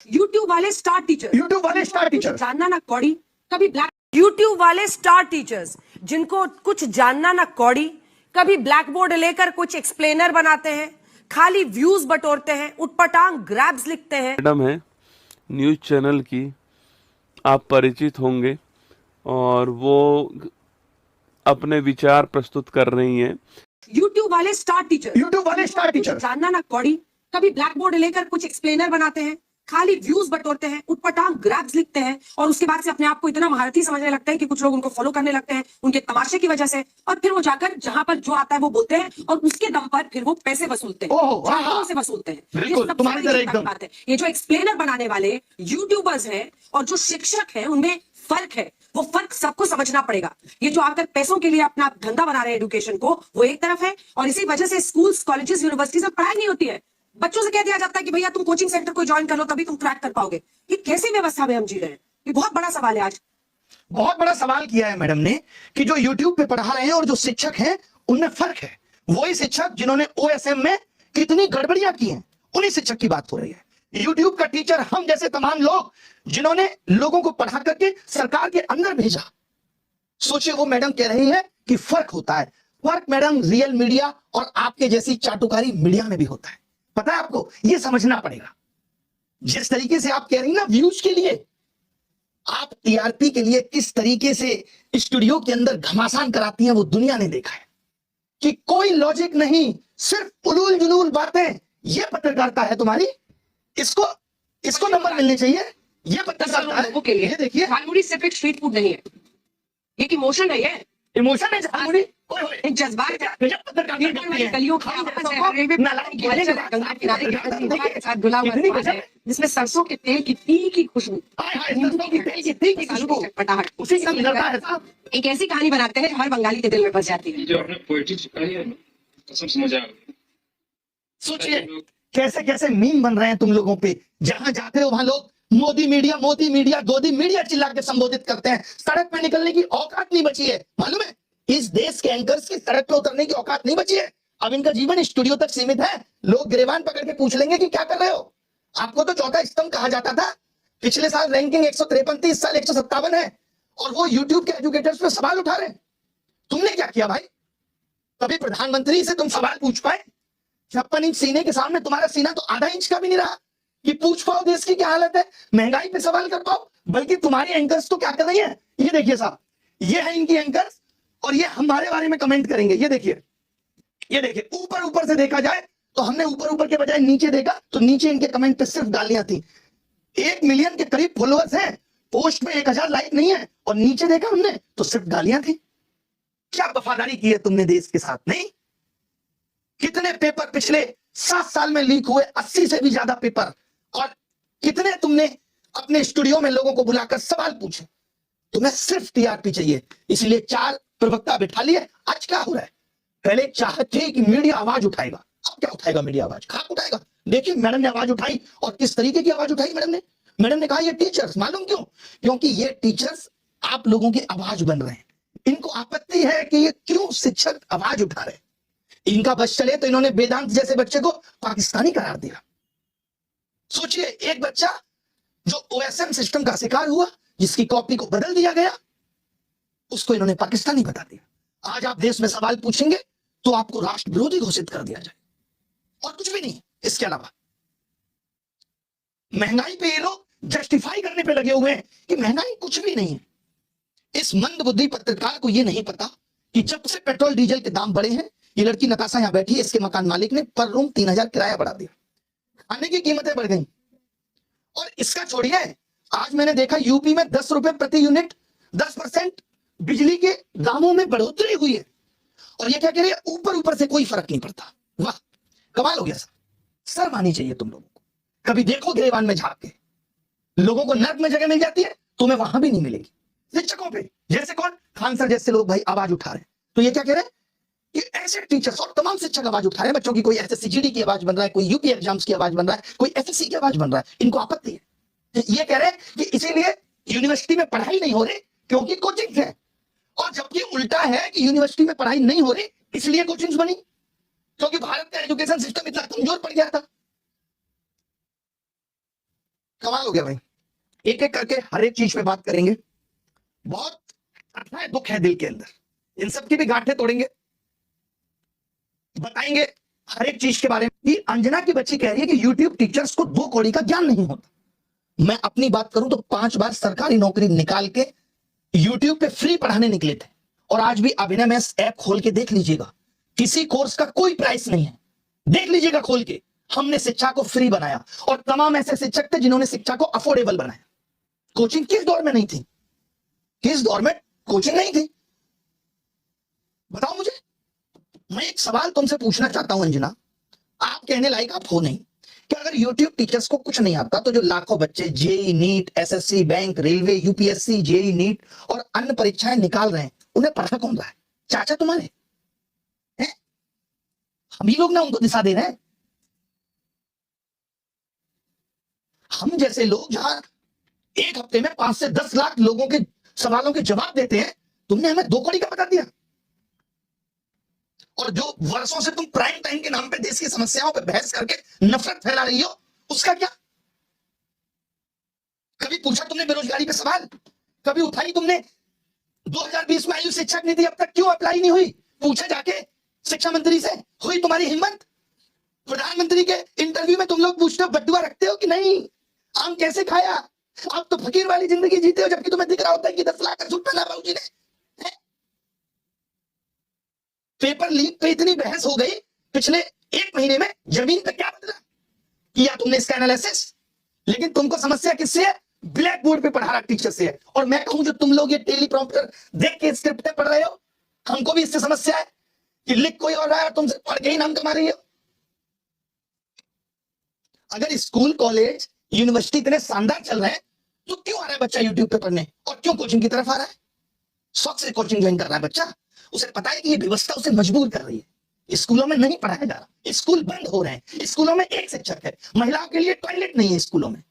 YouTube वाले star teacher जानना ना कौड़ी कभी ब्लैक यूट्यूब वाले स्टार टीचर्स जिनको कुछ जानना ना कौड़ी कभी ब्लैक बोर्ड लेकर कुछ एक्सप्लेनर बनाते हैं, खाली व्यूज बटोरते हैं, उटपटांग ग्रैब्स लिखते हैं। मैडम है न्यूज चैनल की, आप परिचित होंगे और वो अपने विचार प्रस्तुत कर रही हैं। यूट्यूब वाले स्टार टीचर जानना ना कौड़ी कभी ब्लैक बोर्ड लेकर कुछ एक्सप्लेनर बनाते हैं, खाली व्यूज बटोरते हैं, उटपटांग ग्रैब्स लिखते हैं और उसके बाद से अपने आप को इतना महारथी समझने लगते हैं कि कुछ लोग उनको फॉलो करने लगते हैं उनके तमाशे की वजह से, और फिर वो जाकर जहां पर जो आता है वो बोलते हैं और उसके दम पर फिर वो पैसे वसूलते हैं, से वसूलते हैं। ये सबसे बड़ी बात है। ये जो एक्सप्लेनर बनाने वाले यूट्यूबर्स हैं और जो शिक्षक हैं उनमें फर्क है, वो फर्क सबको समझना पड़ेगा। ये जो आकर पैसों के लिए अपना धंधा बना रहे हैं एजुकेशन को, वो एक तरफ है, और इसी वजह से स्कूल्स, कॉलेजेस, यूनिवर्सिटीज में पढ़ाई नहीं होती है। बच्चों से कह दिया जाता है कि भैया तुम कोचिंग सेंटर को ज्वाइन कर लो तभी तुम क्रैक कर पाओगे। ये कैसी व्यवस्था में हम जी रहे हैं? ये बहुत बड़ा सवाल है। आज बहुत बड़ा सवाल किया है मैडम ने कि जो यूट्यूब पे पढ़ा रहे हैं और जो शिक्षक हैं उनमें फर्क है। वही शिक्षक जिन्होंने ओएसएम में कितनी गड़बड़ियां की हैं, उन्हीं शिक्षक की बात हो रही है। यूट्यूब का टीचर हम जैसे तमाम लोग जिन्होंने लोगों को पढ़ा करके सरकार के अंदर भेजा। सोचिए वो मैडम कह रही है कि फर्क होता है। फर्क मैडम रियल मीडिया और आपके जैसी चाटुकारी मीडिया में भी होता है। पता है आपको, ये समझना पड़ेगा। जिस तरीके से आप कह रही ना व्यूज के लिए, आप टीआरपी के लिए किस तरीके से स्टूडियो के अंदर घमासान कराती हैं वो दुनिया ने देखा है कि कोई लॉजिक नहीं, सिर्फ उलूल जुलूल बातें। ये पत्रकारिता है तुम्हारी। इसको नंबर मिलने चाहिए। ये पत्रकारिता है लोगों के लिए। देखिए झालमुड़ी सिर्फ एक स्ट्रीट फूड नहीं है, ये एक इमोशन है। ये इमोशन है झालमुड़ी, एक जज्बात है। जिसमें सरसों के तेल की तीखी खुशबू, एक ऐसी कहानी बनाते हैं हर बंगाली के दिल में बस जाती है। जो आपने पोएट्री चिपकाई है कसम से मजा आ गया। सोचिए कैसे कैसे मीम बन रहे हैं तुम लोगों पे। जहां जाते हो वहां लोग मोदी मीडिया गोदी मीडिया चिल्ला के संबोधित करते हैं। सड़क पे निकलने की औकात नहीं बची है। मालूम है इस देश के एंकर्स की सड़क पे उतरने की औकात नहीं बची है। अब इनका जीवन स्टूडियो तक सीमित है। लोग गिरेबान पकड़ के पूछ लेंगे कि क्या कर रहे हो। आपको तो चौथा स्तंभ कहा जाता था। पिछले साल रैंकिंग 153, इस साल 157 है और वो यूट्यूब के एजुकेटर्स पे सवाल उठा रहे हैं। तुमने क्या किया भाई? कभी प्रधानमंत्री से तुम सवाल पूछ पाए? 56 इंच सीने के सामने तुम्हारा सीना तो आधा इंच का भी नहीं रहा कि पूछ पाओ देश की क्या हालत है, महंगाई पे सवाल कर पाओ। बल्कि तुम्हारी एंकर्स तो क्या कर रही है, ये देखिए साहब, ये है इनकी एंकर्स और ये हमारे बारे में कमेंट करेंगे। ये देखिए ऊपर ऊपर से देखा जाए तो हमने ऊपर के बजाय नीचे देखा तो नीचे इनके कमेंट पे सिर्फ गालियां थी। 1 मिलियन के करीब फॉलोअर्स हैं, पोस्ट में 1000 लाइक नहीं है और नीचे देखा हमने तो सिर्फ गालियां थी। क्या वफादारी की है तुमने देश के साथ? नहीं। कितने पेपर पिछले 7 साल में लीक हुए, 80 से भी ज्यादा पेपर, और कितने तुमने अपने स्टूडियो में लोगों को बुलाकर सवाल पूछे। तुम्हें सिर्फ टीआरपी चाहिए, इसलिए 4 प्रवक्ता बिठा लिए। आज क्या हो रहा है? पहले चाहत थी कि मीडिया आवाज उठाएगा, अब क्या उठाएगा मीडिया? आवाज खाक उठाएगा। देखिए मैडम ने आवाज उठाई और किस तरीके की आवाज उठाई मैडम ने कहा ये टीचर्स, मालूम क्यों? क्योंकि ये टीचर्स आप लोगों की आवाज बन रहे हैं। इनको आपत्ति है कि ये क्यों शिक्षक आवाज उठा रहे हैं। इनका बस चले तो इन्होंने वेदांत जैसे बच्चे को पाकिस्तानी करार दिया। सोचिए एक बच्चा जो ओएसएम सिस्टम का शिकार हुआ, जिसकी कॉपी को बदल दिया गया, उसको इन्होंने पाकिस्तानी बता दिया। आज आप देश में सवाल पूछेंगे तो आपको राष्ट्र विरोधी घोषित कर दिया जाए और कुछ भी नहीं। इसके अलावा महंगाई पे ये लोग जस्टिफाई करने पे लगे हुए हैं कि महंगाई कुछ भी नहीं है। इस मंदबुद्धि पत्रकार को ये नहीं पता कि जब से पेट्रोल डीजल के दाम बढ़े हैं, ये लड़की नताशा यहां बैठी है, इसके मकान मालिक ने पर रूम 3000 किराया बढ़ा दिया, खाने की कीमतें बढ़ गई। और इसका छोड़िए, आज मैंने देखा यूपी में 10 रुपए प्रति यूनिट 10% बिजली के दामों में बढ़ोतरी हुई है और ये क्या कह रहे हैं, ऊपर से कोई फर्क नहीं पड़ता। वाह, कमाल हो गया सर। शर्म आनी चाहिए तुम लोगों को। कभी देखो गिरेबान में झांक के, लोगों को नर्क में जगह मिल जाती है, तुम्हें वहां भी नहीं मिलेगी। शिक्षकों पे जैसे कौन, खान सर जैसे लोग भाई आवाज उठा रहे हैं। तो ये क्या कह रहे हैं कि ऐसे टीचर्स और तमाम शिक्षक आवाज उठा रहे हैं बच्चों की। कोई एसएससी की आवाज बन रहा है, कोई यूपी एग्जाम्स की आवाज बन रहा है, कोई एसएससी की आवाज बन रहा है। इनको आपत्ति है। ये कह रहे हैं कि इसीलिए यूनिवर्सिटी में पढ़ाई नहीं हो रही क्योंकि कोचिंग है, और जबकि उल्टा है कि यूनिवर्सिटी में पढ़ाई नहीं हो रही इसलिए कोचिंग्स बनी, क्योंकि भारत का एजुकेशन सिस्टम इतना कमजोर पड़ गया था। कमाल हो गया भाई। एक एक करके हर एक चीज पे बात करेंगे। बहुत अच्छा दुख है दिल के अंदर, इन सब की भी गांठें तोड़ेंगे, बताएंगे हर एक चीज के बारे में। कि अंजना की बच्ची कह रही है कि यूट्यूब टीचर्स को 2 कौड़ी का ज्ञान नहीं होता। मैं अपनी बात करूं तो 5 बार सरकारी नौकरी निकाल के यूट्यूब पे फ्री पढ़ाने निकले थे, और आज भी अभिनय मैथ्स ऐप खोल के देख लीजिएगा, किसी कोर्स का कोई प्राइस नहीं है, देख लीजिएगा खोल के। हमने शिक्षा को फ्री बनाया, और तमाम ऐसे शिक्षक थे जिन्होंने शिक्षा को अफोर्डेबल बनाया। कोचिंग किस दौर में नहीं थी? किस दौर में कोचिंग नहीं थी? बताओ मुझे। मैं एक सवाल तुमसे पूछना चाहता हूं अंजना, आप कहने लायक आप हो नहीं कि अगर यूट्यूब टीचर्स को कुछ नहीं आता तो जो लाखों बच्चे JEE NEET, SSC, bank, railway, UPSC, JEE NEET और अन्य परीक्षाएं निकाल रहे हैं, उन्हें पढ़ा कौन रहा है? चाचा तुम्हारे हैं? हम ही लोग ना उनको दिशा दे रहे हैं। हम जैसे लोग जहां एक हफ्ते में 5 से 10 लाख लोगों के सवालों के जवाब देते हैं, तुमने हमें 2 कौड़ी का बता दिया। और जो वर्षों से तुम प्राइम टाइम के नाम पे देश की समस्याओं पे बहस करके नफरत फैला रही हो, उसका क्या? कभी पूछा तुमने बेरोजगारी पे सवाल? कभी उठाई तुमने 2020 में आयु शिक्षक नीति अब तक क्यों अप्लाई नहीं हुई? पूछा जाके शिक्षा मंत्री से? हुई तुम्हारी हिम्मत? प्रधानमंत्री के इंटरव्यू में तुम लोग पूछते हो बटुआ रखते हो कि नहीं? आम कैसे खाया? आप तो फकीर वाली जिंदगी जीते हो, जबकि तुम्हें दिख रहा होता है कि 10 लाख का सूट पहना बाबूजी ने। पेपर लीक पे इतनी बहस हो गई, पिछले 1 महीने में जमीन पे क्या बदला? किया तुमने इसका एनालिसिस? लेकिन तुमको समस्या किससे है? ब्लैक बोर्ड पे पढ़ा रहा टीचर से है। और मैं कहूं जो तुम लोग ये टेलीप्रॉम्प्टर देख के स्क्रिप्ट पढ़ रहे हो, हमको भी इससे समस्या है कि लिख कोई और रहा है और तुमसे पढ़ के ही नाम कमा रही हो। अगर स्कूल, कॉलेज, यूनिवर्सिटी इतने शानदार चल रहे हैं तो क्यों आ रहा है बच्चा यूट्यूब पे पढ़ने, और क्यों कोचिंग की तरफ आ रहा है? शौक से कोचिंग ज्वाइन कर रहा है बच्चा। उसे पता है कि ये व्यवस्था उसे मजबूर कर रही है। स्कूलों में नहीं पढ़ाया जा रहा, स्कूल बंद हो रहे हैं, स्कूलों में एक शिक्षक है, महिलाओं के लिए टॉयलेट नहीं है स्कूलों में,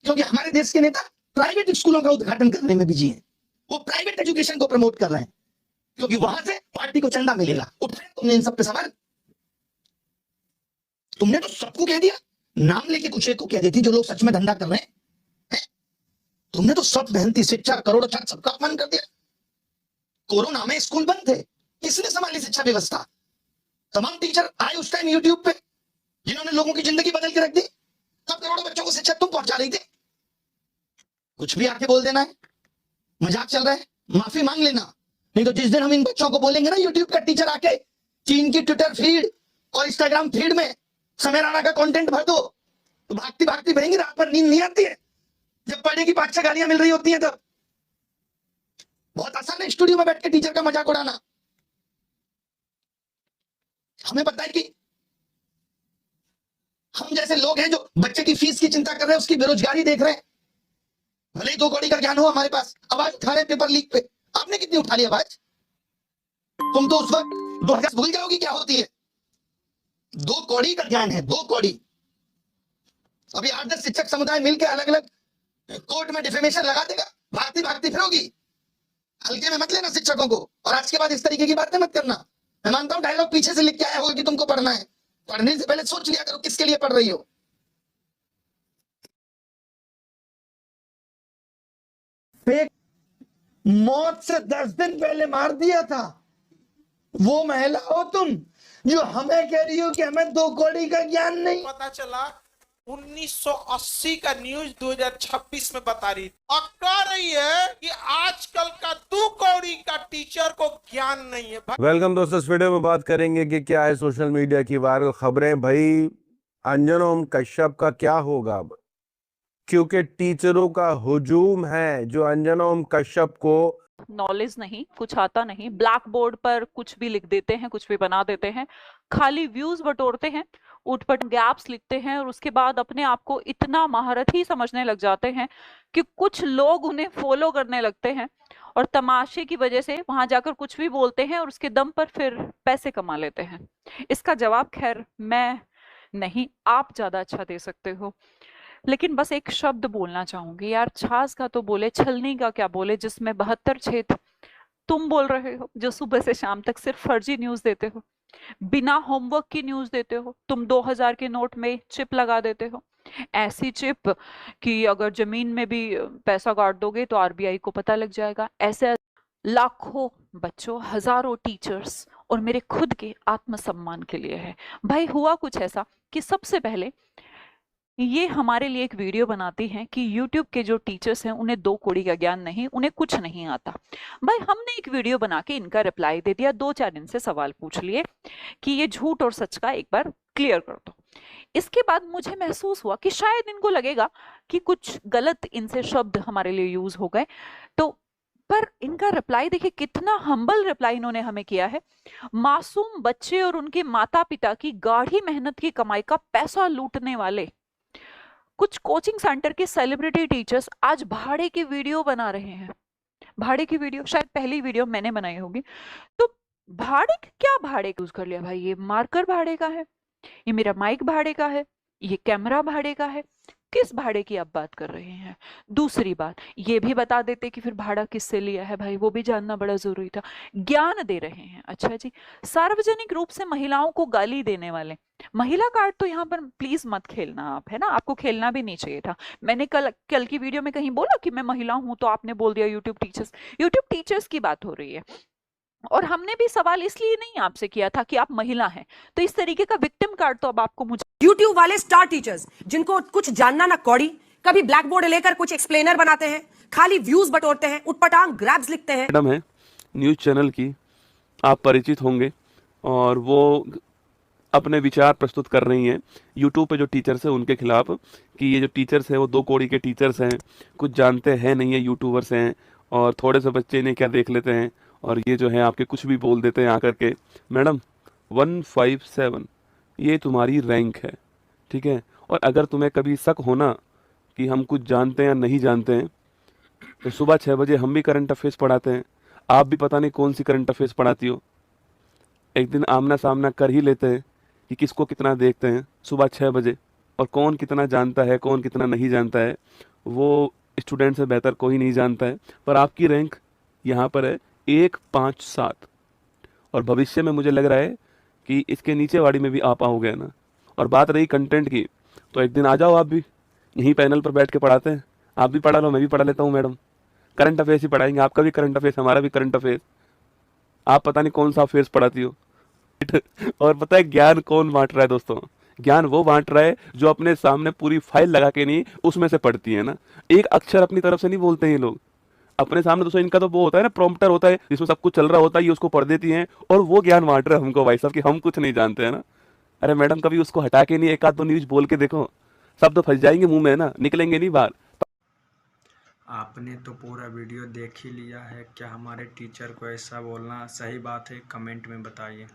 क्योंकि हमारे देश के नेता प्राइवेट स्कूलों का उद्घाटन करने में बिजी हैं। वो प्राइवेट एजुकेशन को प्रमोट कर रहे हैं, क्योंकि वहां से पार्टी को चंदा मिलेगा। उठाया तुमने इन सब पे सवाल? तुमने तो सबको कह दिया, नाम लेके कुछ एक को कह देती जो लोग सच में धंधा कर रहे हैं। तुमने तो सब मेहनती शिक्षा, करोड़ों छात्र, सबका अपमान कर दिया। कोरोना में स्कूल बंद थे, किसने संभाली शिक्षा व्यवस्था? तमाम टीचर आए उस टाइम यूट्यूब पे, जिन्होंने लोगों की जिंदगी बदल के रख दी। तब करोड़ों बच्चों को शिक्षा तुम पहुंचा रही थी। कुछ भी आके बोल देना है, मजाक चल रहा है, माफी मांग लेना। नहीं तो जिस दिन हम इन बच्चों को बोलेंगे ना यूट्यूब का टीचर आके चीन की ट्विटर फीड और इंस्टाग्राम फीड में समय राणा का कंटेंट भर दो, तो भागती भागती बहेंगी, रात भर नींद नहीं आती है जब पढ़ने की 5-6 गालियां मिल रही होती हैं। तब बहुत आसान है स्टूडियो में बैठ के टीचर का मजाक उड़ाना। हमें पता है कि हम जैसे लोग हैं जो बच्चे की फीस की चिंता कर रहे हैं, उसकी बेरोजगारी देख रहे हैं, भले ही 2 कौड़ी का ज्ञान हो हमारे पास, आवाज उठा रहे हैं पेपर लीक पे। आपने कितनी उठा ली आवाज? तुम तो उस वक्त 2000 भूल जाओगी क्या होती है। 2 कौड़ी का ज्ञान है, 2 कौड़ी। अभी 8-10 शिक्षक समुदाय मिलकर अलग अलग कोर्ट में डिफेमेशन लगा देगा, भागती भागती फिरोगी। हल्के में मत लेना शिक्षकों को, और आज के बाद इस तरीके की बातें मत करना। मैं मानता हूं डायलॉग पीछे से लिख के आया होगा कि तुमको पढ़ना है, पढ़ने से पहले सोच लिया करो किसके लिए पढ़ रही हो। फेक मौत से 10 दिन पहले मार दिया था, वो महिला हो तुम जो हमें कह रही हो कि हमें 2 कौड़ी का ज्ञान नहीं। पता चला 1980 का न्यूज 2026 में बता रही और कह रही है कि आजकल का 2 कौड़ी का टीचर को ज्ञान नहीं है। वेलकम दोस्तों, इस वीडियो में बात करेंगे कि क्या है सोशल मीडिया की वायरल खबरें। भाई अंजना ओम कश्यप का क्या होगा अब, क्योंकि टीचरों का हुजूम है जो अंजना ओम कश्यप को नॉलेज नहीं, कुछ आता नहीं, ब्लैक बोर्ड पर कुछ भी लिख देते हैं, कुछ भी बना देते हैं, खाली व्यूज बटोरते हैं, उठपट गैप्स लिखते हैं और उसके बाद अपने आप को इतना महारथी समझने लग जाते हैं कि कुछ लोग उन्हें फॉलो करने लगते हैं और तमाशे की वजह से वहां जाकर कुछ भी बोलते हैं और उसके दम पर फिर पैसे कमा लेते हैं। इसका जवाब खैर मैं नहीं, आप ज्यादा अच्छा दे सकते हो, लेकिन बस एक शब्द बोलना चाहूंगी यार, छाछ का तो बोले, छलनी का क्या बोले, जिसमें 72 छेद तुम बोल रहे हो, जो सुबह से शाम तक सिर्फ फर्जी न्यूज देते हो, बिना होमवर्क की न्यूज देते हो, तुम 2000 के नोट में चिप लगा देते हो, ऐसी चिप कि अगर जमीन में भी पैसा गाड़ दोगे तो आरबीआई को पता लग जाएगा। ऐसे लाखों बच्चों, हजारों टीचर्स और मेरे खुद के आत्मसम्मान के लिए है। भाई हुआ कुछ ऐसा कि सबसे पहले ये हमारे लिए एक वीडियो बनाती हैं कि YouTube के जो टीचर्स हैं उन्हें 2 कौड़ी का ज्ञान नहीं, उन्हें कुछ नहीं आता। भाई हमने एक वीडियो बना के इनका रिप्लाई दे दिया, 2-4 इनसे सवाल पूछ लिए कि ये झूठ और सच का एक बार क्लियर कर दो। इसके बाद मुझे महसूस हुआ कि शायद इनको लगेगा कि कुछ गलत इनसे शब्द हमारे लिए यूज हो गए, तो पर इनका रिप्लाई देखिए, कितना हम्बल रिप्लाई इन्होंने हमें किया है। मासूम बच्चे और उनके माता पिता की गाढ़ी मेहनत की कमाई का पैसा लूटने वाले कुछ कोचिंग सेंटर के सेलिब्रिटी टीचर्स आज भाड़े की वीडियो बना रहे हैं। भाड़े की वीडियो, शायद पहली वीडियो मैंने बनाई होगी। तो भाड़े क्या भाड़े यूज कर लिया भाई? ये मार्कर भाड़े का है, ये मेरा माइक भाड़े का है, ये कैमरा भाड़े का है। किस भाड़े की आप बात कर रहे हैं? दूसरी बात ये भी बता देते कि फिर भाड़ा किससे लिया है भाई, वो भी जानना बड़ा जरूरी था। ज्ञान दे रहे हैं। अच्छा जी, सार्वजनिक रूप से महिलाओं को गाली देने वाले, महिला कार्ड तो यहाँ पर प्लीज मत खेलना आप, है ना, आपको खेलना भी नहीं चाहिए था। मैंने कल की वीडियो में कहीं बोला कि मैं महिला हूं तो आपने बोल दिया यूट्यूब टीचर्स की बात हो रही है। और हमने भी सवाल इसलिए नहीं आपसे किया था कि आप महिला हैं, तो इस तरीके का विक्टिम कार्ड तो अब आपको मुझे यूट्यूब वाले स्टार टीचर्स जिनको कुछ जानना ना कौड़ी, कभी ब्लैक बोर्ड लेकर कुछ एक्सप्लेनर बनाते हैं, खाली व्यूज बटोरते हैं, उटपटांग ग्रैब्स लिखते हैं। मैडम है न्यूज़ चैनल की, आप परिचित होंगे, और वो अपने विचार प्रस्तुत कर रही हैं यूट्यूब पे जो टीचर्स हैं उनके खिलाफ, कि ये जो टीचर्स हैं वो 2 कौड़ी के टीचर्स हैं, कुछ जानते हैं नहीं है, यूट्यूबर्स हैं, और थोड़े से बच्चे इन्हें क्या देख लेते हैं, और ये जो है आपके कुछ भी बोल देते हैं आकर के। मैडम 157 ये तुम्हारी रैंक है, ठीक है। और अगर तुम्हें कभी शक होना कि हम कुछ जानते हैं या नहीं जानते हैं, तो सुबह 6 बजे हम भी करंट अफेयर्स पढ़ाते हैं, आप भी पता नहीं कौन सी करंट अफेयर्स पढ़ाती हो। एक दिन आमना सामना कर ही लेते हैं कि किसको कितना देखते हैं सुबह 6 बजे, और कौन कितना जानता है कौन कितना नहीं जानता है, वो स्टूडेंट से बेहतर कोई नहीं जानता है। पर आपकी रैंक यहाँ पर है 157, और भविष्य में मुझे लग रहा है कि इसके नीचे वाली में भी आप आओगे ना। और बात रही कंटेंट की, तो एक दिन आ जाओ, आप भी यहीं पैनल पर बैठ के पढ़ाते हैं, आप भी पढ़ा लो, मैं भी पढ़ा लेता हूँ मैडम। करंट अफेयर्स ही पढ़ाएंगे, आपका भी करंट अफेयर्स, हमारा भी करंट अफेयर्स। आप पता नहीं कौन सा अफेयर्स पढ़ाती हो। और पता है ज्ञान कौन बांट रहा है दोस्तों? ज्ञान वो बांट रहा है जो अपने सामने पूरी फाइल लगा के नहीं उसमें से पढ़ती है ना। एक अक्षर अपनी तरफ से नहीं बोलते हैं ये लोग अपने सामने। दोस्तों इनका तो वो होता है ना, प्रॉम्प्टर होता है जिसमें सब कुछ चल रहा होता है, ये उसको पढ़ देती हैं, और वो ज्ञान बांट रहे हैं हमको भाई साहब कि हम कुछ नहीं जानते हैं ना। अरे मैडम कभी उसको हटा के नहीं 1 आध 2 न्यूज बोल के देखो, सब तो फंस जाएंगे मुंह में ना, निकलेंगे नहीं बाहर। आपने तो पूरा वीडियो देख ही लिया है, क्या हमारे टीचर को ऐसा बोलना सही बात है? कमेंट में बताइए।